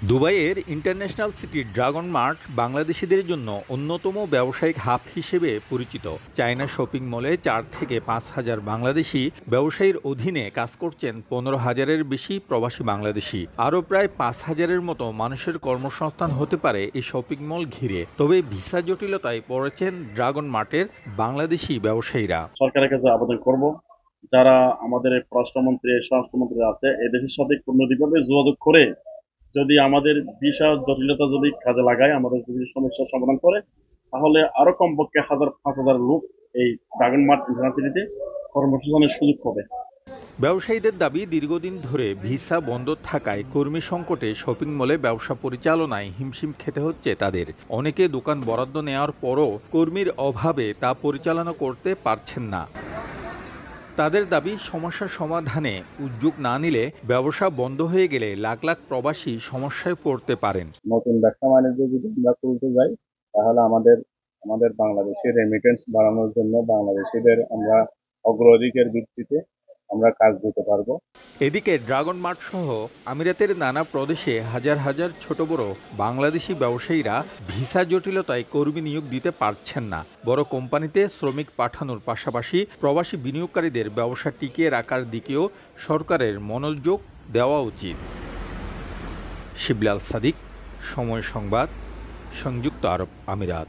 দুবাইয়ের international city dragon mart বাংলাদেশিদের জন্য অন্যতম ব্যবসায়িক হাব হিসেবে পরিচিত। চায়না শপিং মলে ৪ থেকে ৫ হাজার বাংলাদেশি ব্যবসায়ীর অধীনে কাজ করছেন ১৫,০০০-এর বেশি প্রবাসী বাংলাদেশি। আরও প্রায় ৫,০০০-এর মতো মানুষের কর্মসংস্থান হতে পারে এই শপিং মল ঘিরে। তবে ভিসা জটিলতায় পড়েছেন ড্রাগন মার্টের বাংলাদেশি ব্যবসায়ীরা। সরকারের কাছে আবেদন করব, যারা আমাদের পররাষ্ট্রমন্ত্রী স্বরাষ্ট্রমন্ত্রী আছে এদেশের সাথে কোনোভাবে যোগাযোগ করে যদি আমাদের ভিসা জটিলতা যদি কাজে লাগায়, আমাদের যদি সমস্যার সমাধান করে, তাহলে আরো কমপক্ষে ৫,০০০ লোক এই ড্রাগন মার্ট ইউনিভার্সিটিতে কর্মসংস্থানের সুযোগ পাবে। ব্যবসায়ীদের দাবি, দীর্ঘদিন ধরে ভিসা বন্ধ থাকায় কর্মী সংকটে শপিং মলে ব্যবসা পরিচালনায় হিমশিম খেতে হচ্ছে তাদের। অনেকে দোকান বরাদ্দ নেওয়ার পরও কর্মীর অভাবে তা পরিচালনা করতে পারছেন না। তাদের দাবি, সমস্যার সমাধানে উদ্যোগ না নিলে ব্যবসা বন্ধ হয়ে গেলে লাখ লাখ প্রবাসী সমস্যায় পড়তে পারেন। নতুন ব্যবসা বাণিজ্য যদি আমরা খুলতে যাই, তাহলে আমাদের আমাদের বাংলাদেশের রেমিটেন্স বাড়ানোর জন্য বাংলাদেশিদের আমরা অগ্রাধিকার ভিত্তিতে আমরা কাজ দিতে পারবো। এদিকে ড্রাগন মার্ট সহ আমিরাতের নানা প্রদেশে হাজার হাজার ছোট বড় বাংলাদেশি ব্যবসায়ীরা ভিসা জটিলতায় কর্মী নিয়োগ দিতে পারছেন না। বড় কোম্পানিতে শ্রমিক পাঠানোর পাশাপাশি প্রবাসী বিনিয়োগকারীদের ব্যবসা টিকিয়ে রাখার দিকেও সরকারের মনোযোগ দেওয়া উচিত। শিবলাল সাদিক, সময় সংবাদ, সংযুক্ত আরব আমিরাত।